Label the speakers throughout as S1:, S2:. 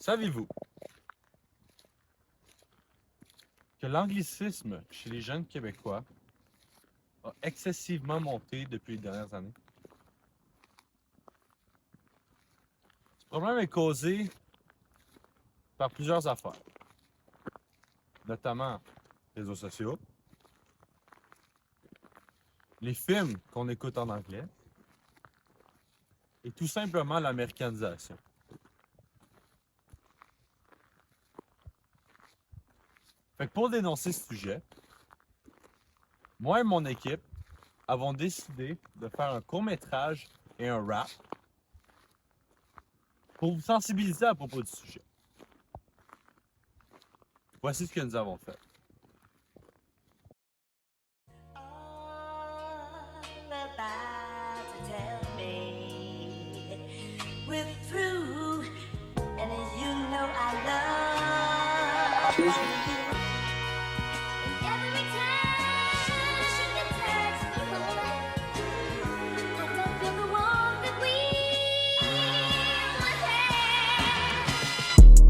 S1: Savez-vous que l'anglicisme chez les jeunes Québécois a excessivement monté depuis les dernières années? Ce problème est causé par plusieurs affaires, notamment les réseaux sociaux, les films qu'on écoute en anglais et tout simplement l'américanisation. Fait que pour dénoncer ce sujet, moi et mon équipe avons décidé de faire un court-métrage et un rap pour vous sensibiliser à propos du sujet. Voici ce que nous avons fait.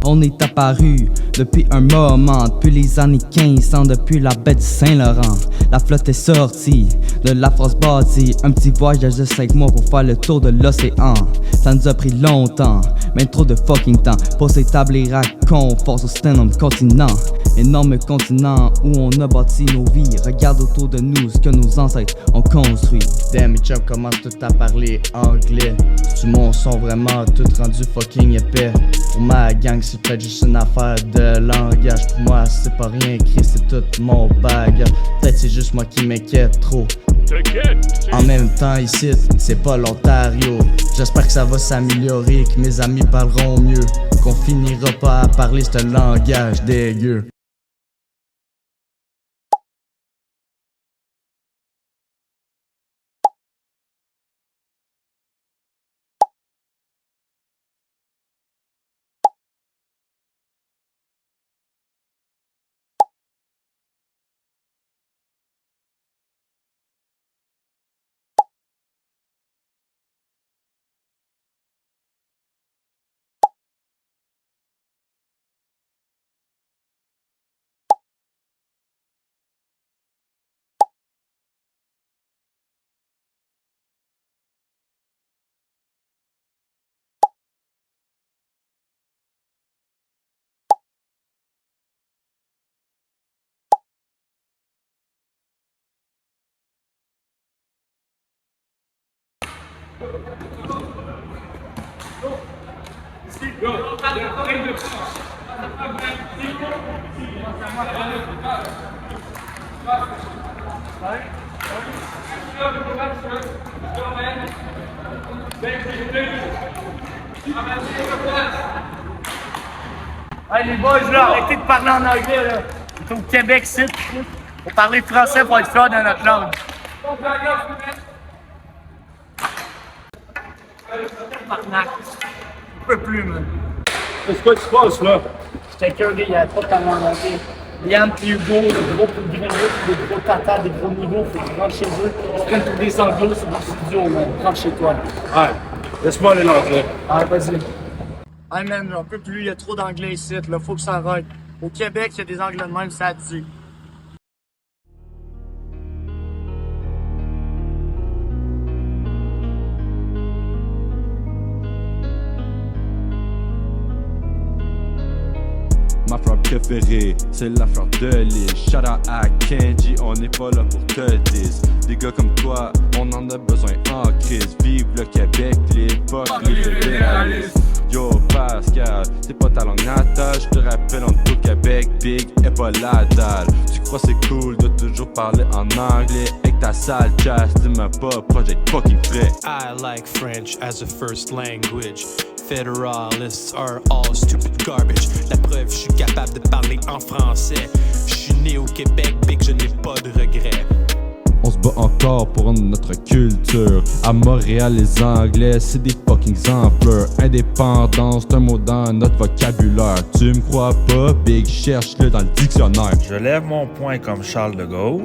S2: On est apparu depuis un moment, depuis les années 1500, depuis la baie du Saint-Laurent. La flotte est sortie de la France bâtie, un petit voyage de 5 mois pour faire le tour de l'océan. Ça nous a pris longtemps, mais trop de fucking temps pour s'établir à confort sur cet énorme continent. Énorme continent où on a bâti nos vies. Regarde autour de nous ce que nos ancêtres ont construit. Damn, mes chums commencent tout à parler anglais. Tu mon son vraiment tout rendu fucking épais. Pour ma gang, c'est peut-être juste une affaire de langage. Pour moi, c'est pas rien écrit, c'est tout mon bagage. Peut-être c'est juste moi qui m'inquiète trop. En même temps, ici, c'est pas l'Ontario. J'espère que ça va s'améliorer, que mes amis parleront mieux, qu'on finira pas à parler ce langage dégueu.
S3: Hey les boys là, arrêtez de parler en anglais là. C'est au Québec, c'est. Faut parler français pour être fort dans notre langue. Marnac. Je peux plus, man.
S4: Qu'est-ce que tu passes là?
S3: J'étais curieux, il y avait pas de parler en anglais. Liam et Hugo, le gros plus grand, des gros tatas, des gros niveaux, faut que tu rentres chez eux. Tu prennes tous des anglos sur le studio, man. Rentre chez toi.
S4: Ouais, laisse-moi aller l'anglais.
S3: Ah, vas-y. Hey man, j'en peux plus, il y a trop d'anglais ici, là, faut que ça arrête. Au Québec, il y a des anglais de même, ça dit.
S5: Ma fleur préférée, c'est la fleur de l'île. Shout out à Kenji, on n'est pas là pour te dire. Des gars comme toi, on en a besoin en crise. Vive le Québec, les fuck les fédéralistes. Yo Pascal, c'est pas ta langue natale. Je te rappelle, on est au Québec, big et pas la dalle. Tu crois c'est cool de toujours parler en anglais? Avec ta sale chasse, dis-moi pas, project fucking frais.
S6: I like French as a first language. Federalists are all stupid garbage. La preuve, je suis capable de parler en français. Je suis né au Québec, big, je n'ai pas de regrets.
S5: On se bat encore pour notre culture. À Montréal, les Anglais, c'est des fucking enfleurs. Indépendance, c'est un mot dans notre vocabulaire. Tu me crois pas? Big, cherche-le dans le dictionnaire.
S7: Je lève mon poing comme Charles de Gaulle.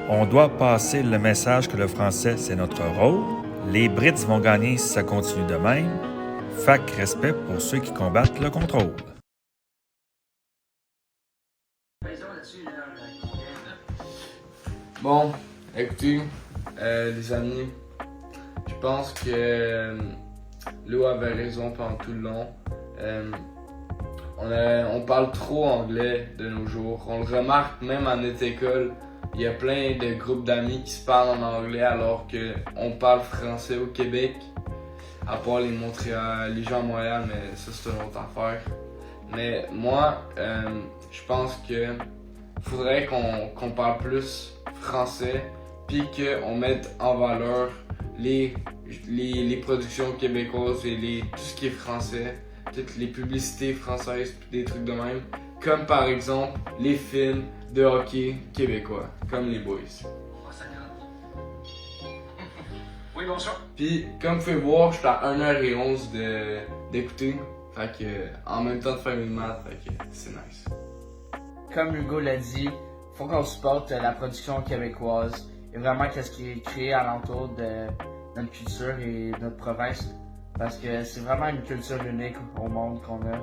S7: On doit passer le message que le français, c'est notre rôle. Les Brits vont gagner si ça continue de même. Fac respect pour ceux qui combattent le contrôle.
S8: Bon, écoutez, les amis, je pense que Léo avait raison pendant tout le long. On parle trop anglais de nos jours. On le remarque même à notre école. Il y a plein de groupes d'amis qui se parlent en anglais alors qu'on parle français au Québec. À part les gens à Montréal, mais ça c'est une autre affaire. Mais moi, je pense que faudrait qu'on parle plus français, puis qu'on mette en valeur les productions québécoises et tout ce qui est français, toutes les publicités françaises, puis des trucs de même, comme par exemple les films de hockey québécois, comme les Boys.
S9: Oui, bonsoir.
S8: Puis, comme vous pouvez voir, je suis à 1h11 d'écouter, fait que en même temps de faire mes maths, fait que c'est nice.
S3: Comme Hugo l'a dit, faut qu'on supporte la production québécoise et vraiment qu'est-ce qui est créé alentour de notre culture et notre province. Parce que c'est vraiment une culture unique au monde qu'on a.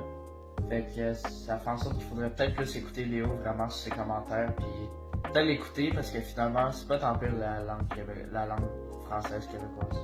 S3: Fait que ça fait en sorte qu'il faudrait peut-être plus écouter Léo vraiment sur ses commentaires. Puis peut-être l'écouter parce que finalement, c'est pas tant pire la langue française québécoise.